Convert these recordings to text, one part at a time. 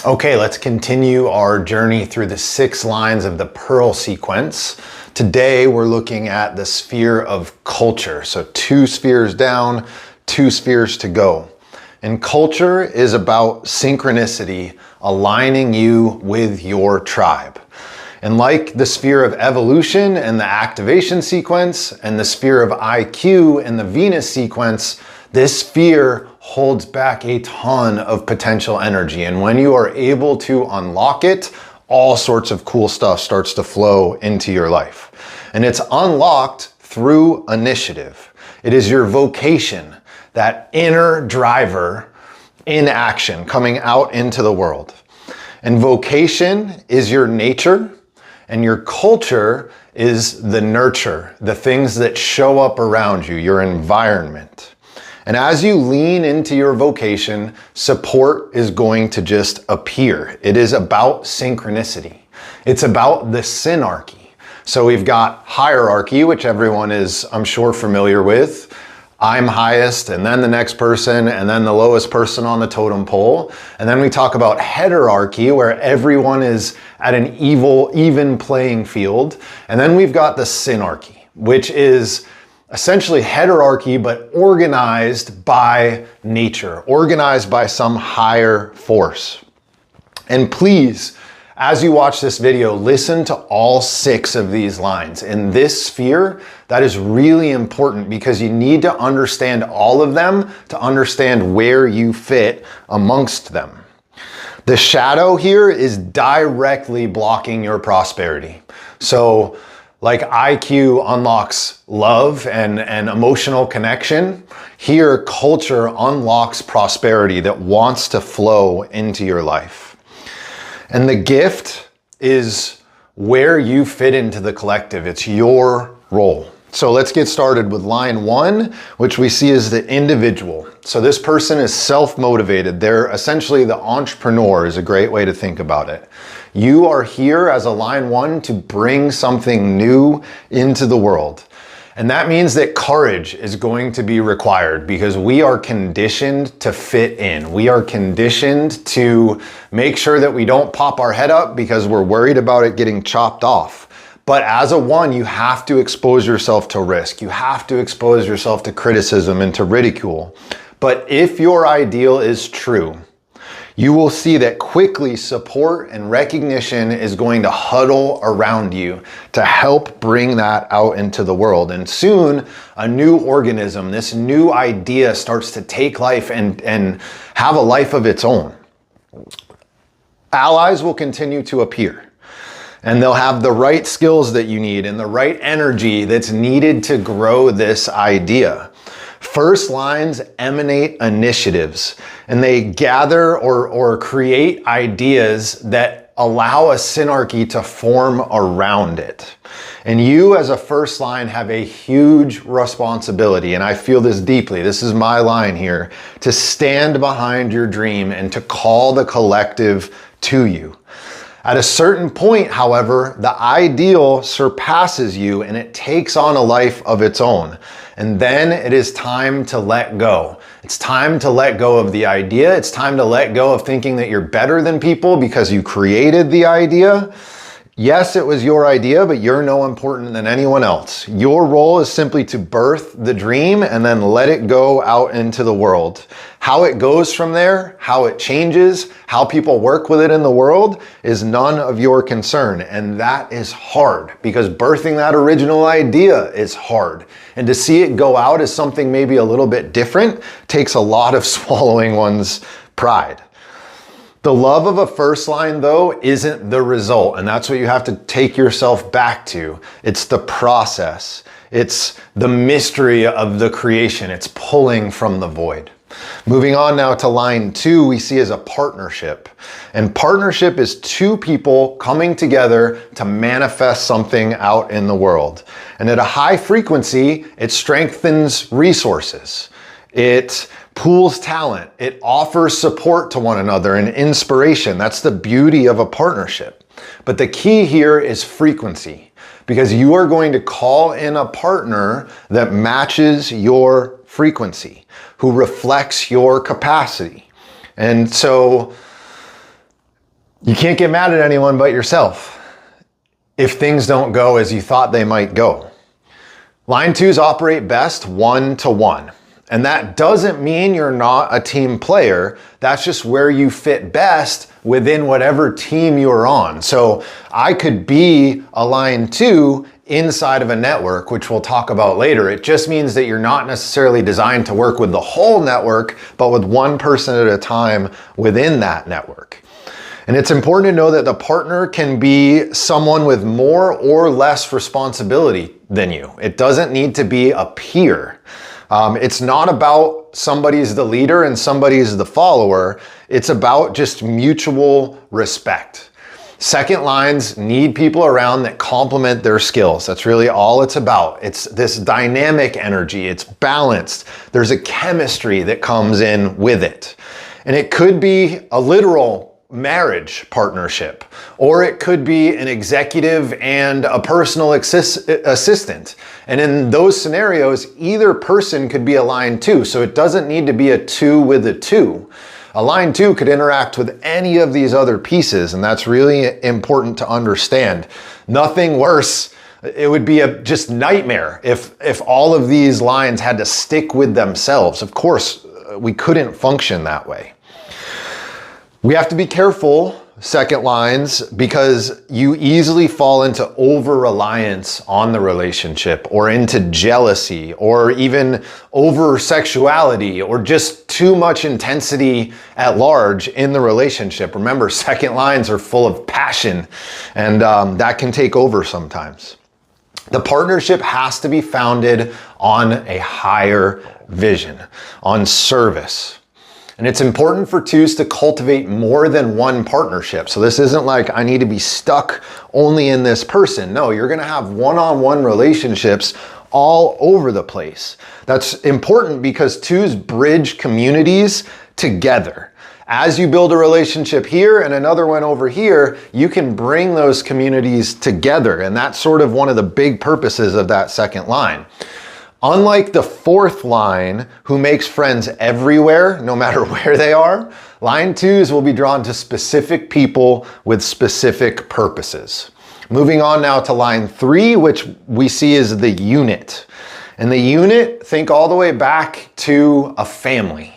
Okay, let's continue our journey through the 6 lines of the Pearl sequence. Today, we're looking at the sphere of culture. So 2 spheres down, 2 spheres to go. And culture is about synchronicity, aligning you with your tribe. And like the sphere of evolution and the activation sequence and the sphere of IQ and the Venus sequence, this sphere holds back a ton of potential energy. And when you are able to unlock it, all sorts of cool stuff starts to flow into your life. And it's unlocked through initiative. It is your vocation, that inner driver in action, coming out into the world. And vocation is your nature, and your culture is the nurture, the things that show up around you, your environment. And as you lean into your vocation, support is going to just appear. It is about synchronicity. It's about the Synarchy. So we've got hierarchy, which everyone is, I'm sure, familiar with. I'm highest, and then the next person, and then the lowest person on the totem pole. And then we talk about heterarchy, where everyone is at an even playing field. And then we've got the Synarchy, which is essentially heterarchy, but organized by nature, organized by some higher force. And please, as you watch this video, listen to all 6 of these lines. In this sphere, that is really important because you need to understand all of them to understand where you fit amongst them. The shadow here is directly blocking your prosperity. So like IQ unlocks love and emotional connection, here culture unlocks prosperity that wants to flow into your life. And the gift is where you fit into the collective. It's your role. So let's get started with line 1, which we see as the individual. So this person is self-motivated. They're essentially the entrepreneur, is a great way to think about it. You are here as a line 1 to bring something new into the world. And that means that courage is going to be required because we are conditioned to fit in. We are conditioned to make sure that we don't pop our head up because we're worried about it getting chopped off. But as a 1, you have to expose yourself to risk. You have to expose yourself to criticism and to ridicule. But if your ideal is true, you will see that quickly support and recognition is going to huddle around you to help bring that out into the world. And soon, a new organism, this new idea starts to take life and have a life of its own. Allies will continue to appear. And they'll have the right skills that you need and the right energy that's needed to grow this idea. First lines emanate initiatives, and they gather or create ideas that allow a synarchy to form around it. And you as a first line have a huge responsibility, and I feel this deeply. This is my line here, to stand behind your dream and to call the collective to you. At a certain point, however, the ideal surpasses you and it takes on a life of its own. And then it is time to let go. It's time to let go of the idea. It's time to let go of thinking that you're better than people because you created the idea. Yes, it was your idea, but you're no important than anyone else. Your role is simply to birth the dream and then let it go out into the world. How it goes from there, how it changes, how people work with it in the world is none of your concern. And that is hard because birthing that original idea is hard. And to see it go out as something maybe a little bit different takes a lot of swallowing one's pride. The love of a first line, though, isn't the result, and that's what you have to take yourself back to. It's the process. It's the mystery of the creation. It's pulling from the void. Moving on now to line 2, we see as a partnership. And partnership is 2 people coming together to manifest something out in the world. And at a high frequency, it strengthens resources. It pools talent. It offers support to one another and inspiration. That's the beauty of a partnership. But the key here is frequency, because you are going to call in a partner that matches your frequency, who reflects your capacity. And so You can't get mad at anyone but yourself if things don't go as you thought they might go. Line twos operate best one-to-one. And that doesn't mean you're not a team player. That's just where you fit best within whatever team you're on. So I could be a line two inside of a network, which we'll talk about later. It just means that you're not necessarily designed to work with the whole network, but with one person at a time within that network. And it's important to know that the partner can be someone with more or less responsibility than you. It doesn't need to be a peer. It's not about somebody's the leader and somebody's the follower. It's about just mutual respect. Second lines need people around that complement their skills. That's really all it's about. It's this dynamic energy. It's balanced. There's a chemistry that comes in with it. And it could be a literal marriage partnership, or it could be an executive and a personal assistant. And in those scenarios, either person could be a line two. So it doesn't need to be a two with a two. A line two could interact with any of these other pieces, and that's really important to understand. Nothing worse. It would be a just nightmare if all of these lines had to stick with themselves. Of course, we couldn't function that way. We have to be careful, second lines, because you easily fall into over-reliance on the relationship, or into jealousy, or even over-sexuality, or just too much intensity at large in the relationship. Remember, second lines are full of passion, and that can take over sometimes. The partnership has to be founded on a higher vision, on service. And it's important for twos to cultivate more than one partnership. So this isn't like I need to be stuck only in this person. No, you're gonna have one-on-one relationships all over the place. That's important because twos bridge communities together. As you build a relationship here and another one over here, you can bring those communities together. And that's sort of one of the big purposes of that second line. Unlike the fourth line, who makes friends everywhere, no matter where they are, line twos will be drawn to specific people with specific purposes. Moving on now to line three, which we see as the unit. And the unit, think all the way back to a family.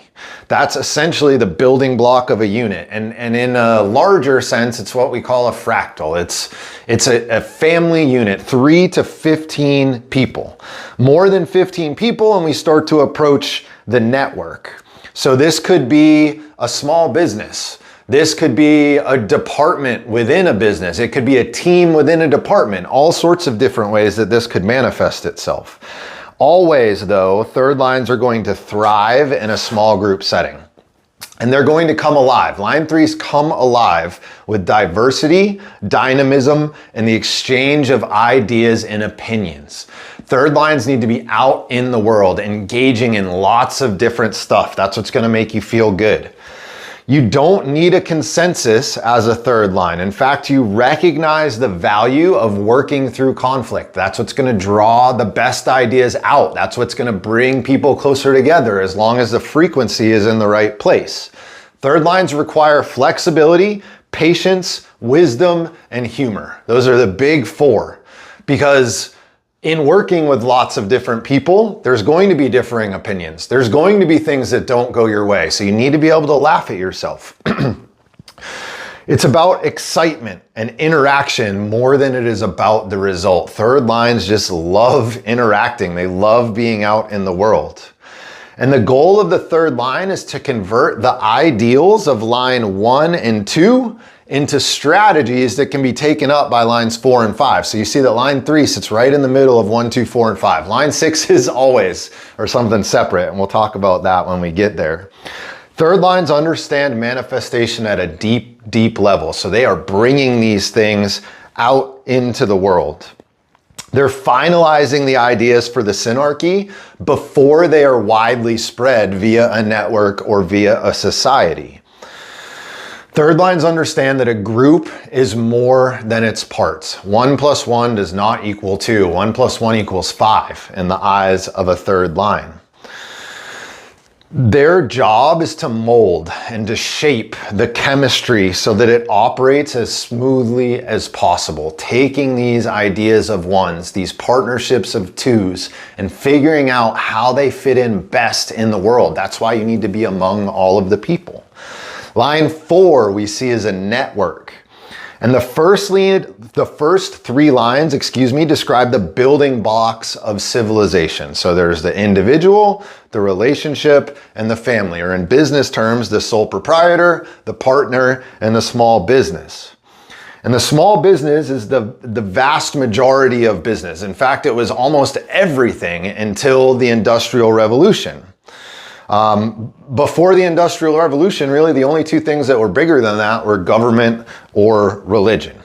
That's essentially the building block of a unit. And in a larger sense, it's what we call a fractal. It's a family unit, 3 to 15 people. More than 15 people, and we start to approach the network. So this could be a small business. This could be a department within a business. It could be a team within a department. All sorts of different ways that this could manifest itself. Always, though, third lines are going to thrive in a small group setting. And they're going to come alive. Line threes come alive with diversity, dynamism, and the exchange of ideas and opinions. Third lines need to be out in the world, engaging in lots of different stuff. That's what's going to make you feel good. You don't need a consensus as a third line. In fact, you recognize the value of working through conflict. That's what's going to draw the best ideas out. That's what's going to bring people closer together as long as the frequency is in the right place. Third lines require flexibility, patience, wisdom, and humor. Those are the big four, because in working with lots of different people, there's going to be differing opinions. There's going to be things that don't go your way. So you need to be able to laugh at yourself. It's about excitement and interaction more than it is about the result. Third lines just love interacting. They love being out in the world. And the goal of the third line is to convert the ideals of line 1 and 2 into strategies that can be taken up by lines 4 and 5. So you see that line 3 sits right in the middle of 1, 2, 4, and 5. Line 6 is always, or something separate, and we'll talk about that when we get there. Third lines understand manifestation at a deep, deep level. So they are bringing these things out into the world. They're finalizing the ideas for the synarchy before they are widely spread via a network or via a society. Third lines understand that a group is more than its parts. 1 + 1 does not equal 2. 1 + 1 = 5 in the eyes of a third line. Their job is to mold and to shape the chemistry so that it operates as smoothly as possible, taking these ideas of ones, these partnerships of twos, and figuring out how they fit in best in the world. That's why you need to be among all of the people. Line 4 we see as a network. And the first three lines, describe the building blocks of civilization. So there's the individual, the relationship, and the family, or in business terms, the sole proprietor, the partner, and the small business. And the small business is the vast majority of business. In fact, it was almost everything until the Industrial Revolution. Before the Industrial Revolution, really the only two things that were bigger than that were government or religion.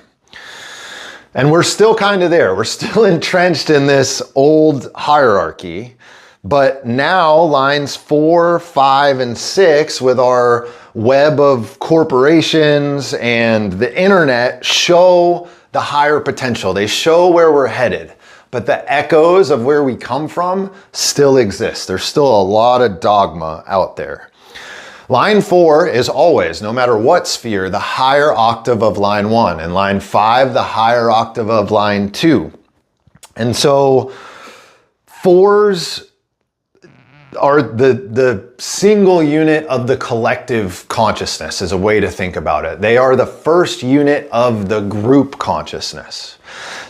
And we're still kind of there. We're still entrenched in this old hierarchy. But now lines 4, 5, and 6 with our web of corporations and the internet show the higher potential. They show where we're headed. But the echoes of where we come from still exist. There's still a lot of dogma out there. Line 4 is always, no matter what sphere, the higher octave of line 1, and line 5, the higher octave of line 2. And so 4s are the single unit of the collective consciousness, is a way to think about it. They are the first unit of the group consciousness.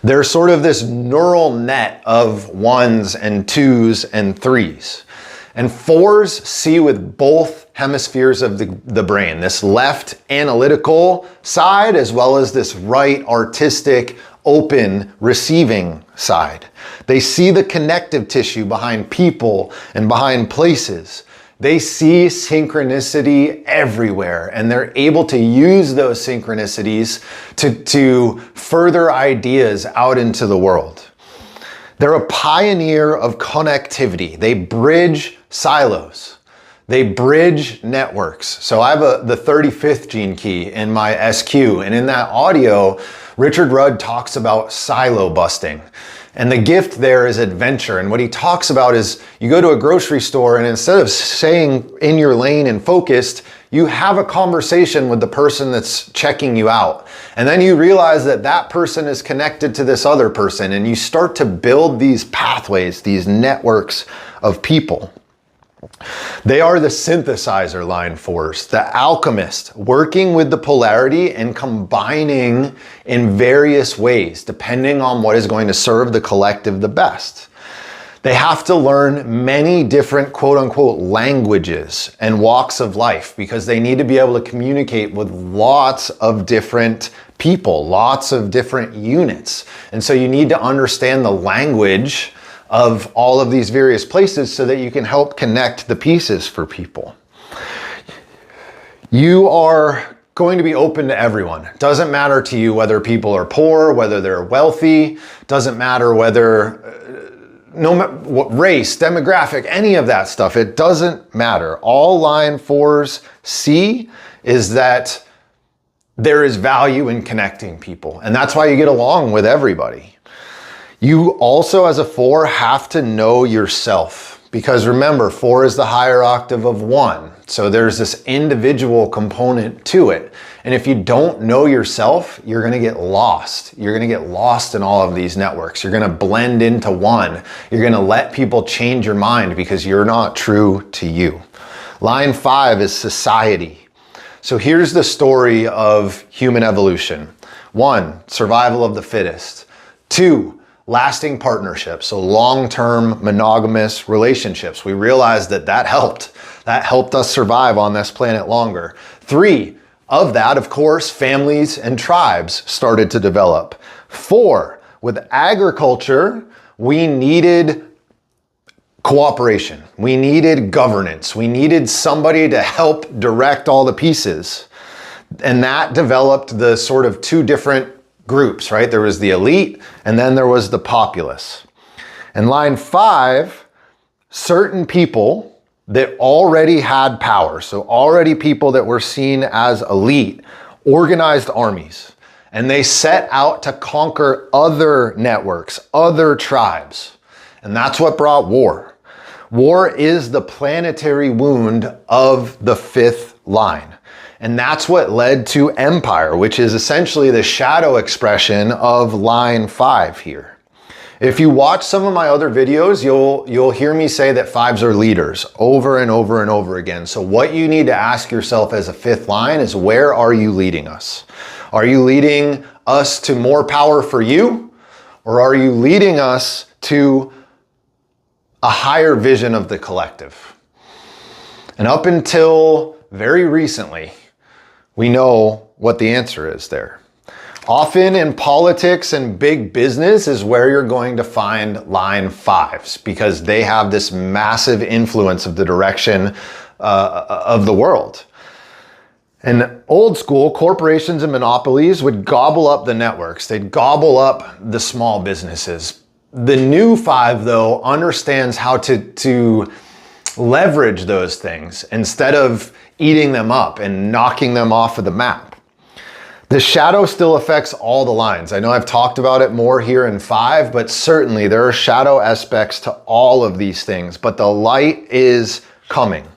They're sort of this neural net of 1s and 2s and 3s. And 4s see with both hemispheres of the brain, this left analytical side as well as this right artistic, open, receiving side. They see the connective tissue behind people and behind places. They see synchronicity everywhere, and they're able to use those synchronicities to further ideas out into the world. They're a pioneer of connectivity. They bridge silos. They bridge networks. So I have the 35th gene key in my SQ, and in that audio, Richard Rudd talks about silo busting. And the gift there is adventure. And what he talks about is you go to a grocery store, and instead of staying in your lane and focused, you have a conversation with the person that's checking you out. And then you realize that that person is connected to this other person, and you start to build these pathways, these networks of people. They are the synthesizer, line 4s, the alchemist, working with the polarity and combining in various ways, depending on what is going to serve the collective the best. They have to learn many different quote unquote languages and walks of life because they need to be able to communicate with lots of different people, lots of different units. And so you need to understand the language of all of these various places so that you can help connect the pieces for people. You are going to be open to everyone. Doesn't matter to you whether people are poor, whether they're wealthy, doesn't matter whether, what race, demographic, any of that stuff, it doesn't matter. All line 4s see is that there is value in connecting people, and that's why you get along with everybody. You also, as a 4, have to know yourself, because remember, 4 is the higher octave of 1. So there's this individual component to it. And if you don't know yourself, you're going to get lost. You're going to get lost in all of these networks. You're going to blend into one. You're going to let people change your mind because you're not true to you. Line 5 is society. So here's the story of human evolution. 1, survival of the fittest. 2, lasting partnerships, so long-term monogamous relationships. We realized that helped. That helped us survive on this planet longer. 3, of that, of course, families and tribes started to develop. 4, with agriculture, we needed cooperation. We needed governance. We needed somebody to help direct all the pieces. And that developed the sort of 2 different groups, right? There was the elite and then there was the populace. And line 5, certain people that already had power, so already people that were seen as elite, organized armies, and they set out to conquer other networks, other tribes. And that's what brought war. War is the planetary wound of the fifth line. And that's what led to empire, which is essentially the shadow expression of line 5 here. If you watch some of my other videos, you'll hear me say that 5s are leaders over and over and over again. So what you need to ask yourself as a fifth line is, where are you leading us? Are you leading us to more power for you? Or are you leading us to a higher vision of the collective? And up until very recently, we know what the answer is there. Often in politics and big business is where you're going to find line 5s, because they have this massive influence of the direction of the world. And old school corporations and monopolies would gobble up the networks. They'd gobble up the small businesses. The new 5, though, understands how to leverage those things instead of eating them up and knocking them off of the map. The shadow still affects all the lines. I know I've talked about it more here in 5, but certainly there are shadow aspects to all of these things, but the light is coming.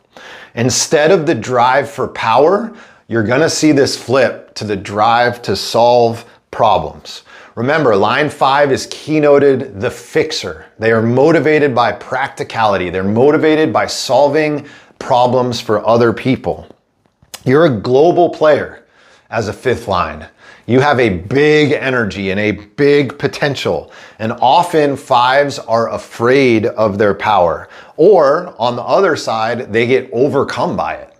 Instead of the drive for power, you're gonna see this flip to the drive to solve problems. Remember, line 5 is keynoted the fixer. They are motivated by practicality. They're motivated by solving problems for other people. You're a global player as a fifth line. You have a big energy and a big potential. And often 5s are afraid of their power. Or on the other side, they get overcome by it.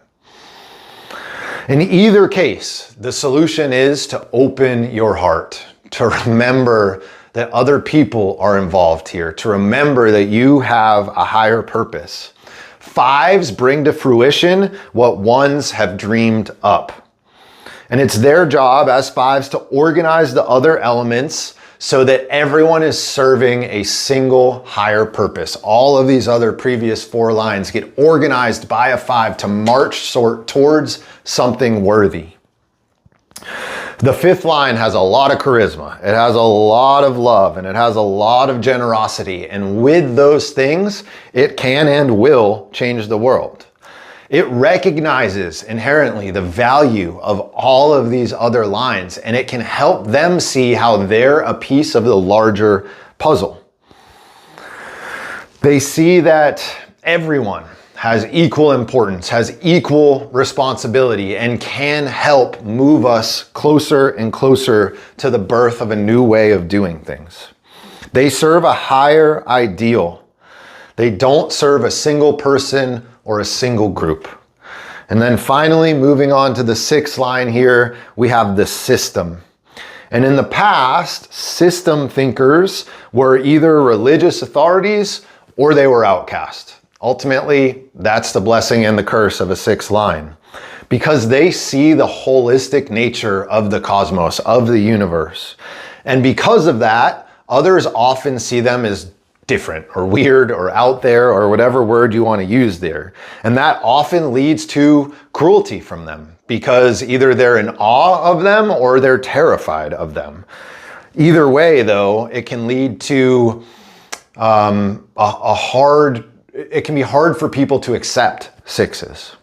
In either case, the solution is to open your heart, to remember that other people are involved here, to remember that you have a higher purpose. 5s bring to fruition what 1s have dreamed up. And it's their job as 5s to organize the other elements so that everyone is serving a single higher purpose. All of these other previous 4 lines get organized by a 5 to march towards something worthy. The fifth line has a lot of charisma. It has a lot of love, and it has a lot of generosity. And with those things, it can and will change the world. It recognizes inherently the value of all of these other lines, and it can help them see how they're a piece of the larger puzzle. They see that everyone has equal importance, has equal responsibility, and can help move us closer and closer to the birth of a new way of doing things. They serve a higher ideal. They don't serve a single person or a single group. And then finally, moving on to the 6th line here, we have the system. And in the past, system thinkers were either religious authorities or they were outcast. Ultimately, that's the blessing and the curse of a 6th line, because they see the holistic nature of the cosmos, of the universe. And because of that, others often see them as different or weird or out there or whatever word you want to use there. And that often leads to cruelty from them, because either they're in awe of them or they're terrified of them. Either way, though, it can lead to it can be hard for people to accept 6s.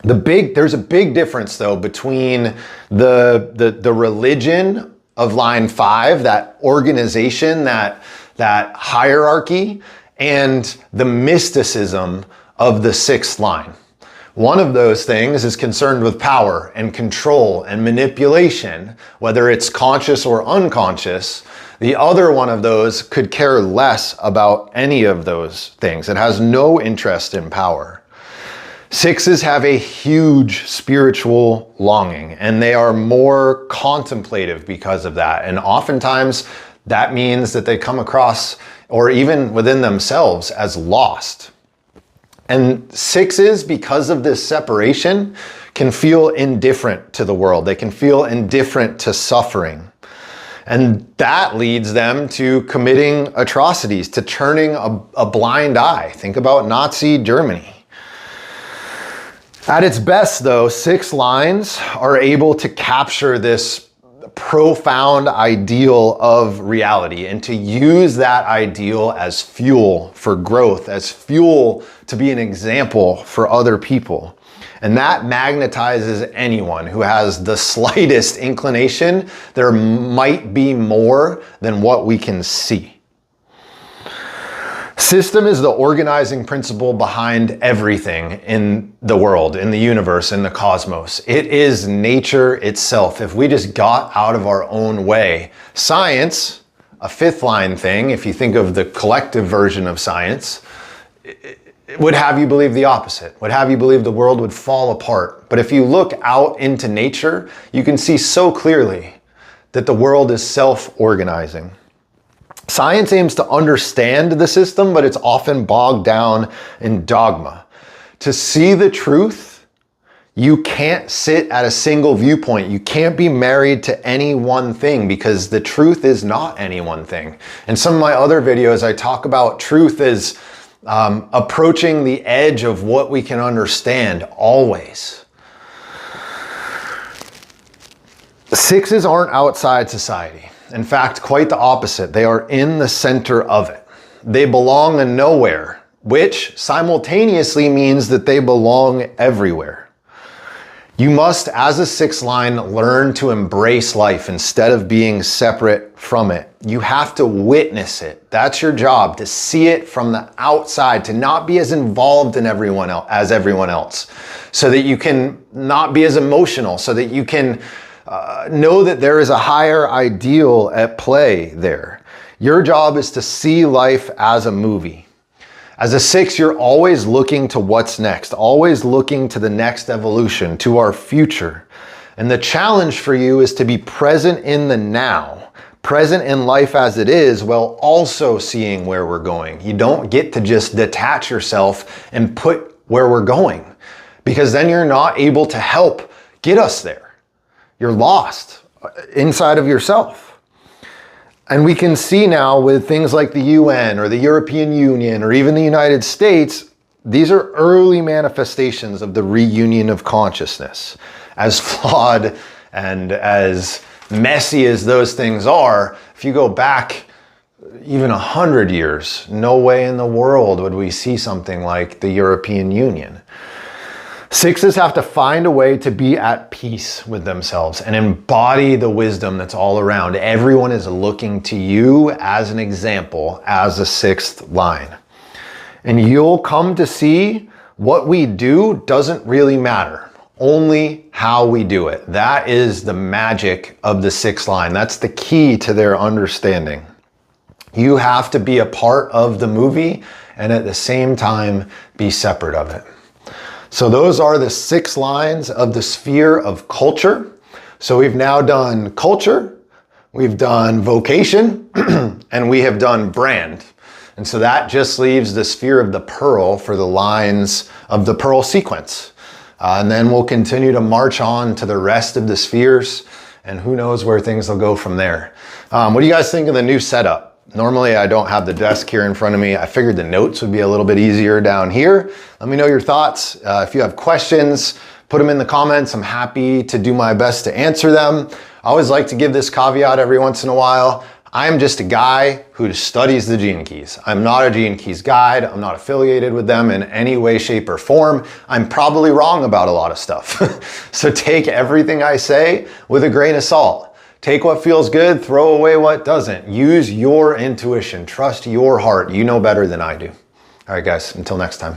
There's a big difference though between the religion of line 5, that organization, that hierarchy, and the mysticism of the 6th line. One of those things is concerned with power and control and manipulation, whether it's conscious or unconscious. The other one of those could care less about any of those things. It has no interest in power. 6s have a huge spiritual longing, and they are more contemplative because of that. And oftentimes that means that they come across, or even within themselves, as lost. And 6s, because of this separation, can feel indifferent to the world. They can feel indifferent to suffering. And that leads them to committing atrocities, to turning a blind eye. Think about Nazi Germany. At its best, though, 6 lines are able to capture this profound ideal of reality and to use that ideal as fuel for growth, as fuel to be an example for other people. And that magnetizes anyone who has the slightest inclination there might be more than what we can see. System is the organizing principle behind everything in the world, in the universe, in the cosmos. It is nature itself. If we just got out of our own way, science, a fifth line thing, if you think of the collective version of science, it would have you believe the opposite, would have you believe the world would fall apart. But if you look out into nature, you can see so clearly that the world is self-organizing. Science aims to understand the system, but it's often bogged down in dogma. To see the truth, you can't sit at a single viewpoint. You can't be married to any one thing because the truth is not any one thing. In some of my other videos, I talk about truth as approaching the edge of what we can understand always. Sixes aren't outside society. In fact, quite the opposite. They are in the center of it. They belong in nowhere, which simultaneously means that they belong everywhere. You must, as a sixth line, learn to embrace life instead of being separate from it. You have to witness it. That's your job, to see it from the outside, to not be as involved in everyone else, so that you can not be as emotional, so that you can know that there is a higher ideal at play there. Your job is to see life as a movie. As a six, you're always looking to what's next, always looking to the next evolution, to our future. And the challenge for you is to be present in the now, present in life as it is, while also seeing where we're going. You don't get to just detach yourself and put where we're going, because then you're not able to help get us there. You're lost inside of yourself. And we can see now with things like the UN or the European Union or even the United States, these are early manifestations of the reunion of consciousness. As flawed and as messy as those things are, if you go back even 100 years, no way in the world would we see something like the European Union. Sixes have to find a way to be at peace with themselves and embody the wisdom that's all around. Everyone is looking to you as an example, as a sixth line. And you'll come to see what we do doesn't really matter, only how we do it. That is the magic of the sixth line. That's the key to their understanding. You have to be a part of the movie and at the same time be separate of it. So those are the 6 lines of the sphere of culture. So we've now done culture, we've done vocation, and we have done brand. And so that just leaves the sphere of the pearl for the lines of the pearl sequence. And then we'll continue to march on to the rest of the spheres, and who knows where things will go from there. What do you guys think of the new setup? Normally I don't have the desk here in front of me. I figured the notes would be a little bit easier down here. Let me know your thoughts. If you have questions, put them in the comments. I'm happy to do my best to answer them. I always like to give this caveat every once in a while. I'm just a guy who studies the Gene Keys. I'm not a Gene Keys guide. I'm not affiliated with them in any way, shape, or form. I'm probably wrong about a lot of stuff. So take everything I say with a grain of salt. Take what feels good, throw away what doesn't. Use your intuition, trust your heart. You know better than I do. All right, guys, until next time.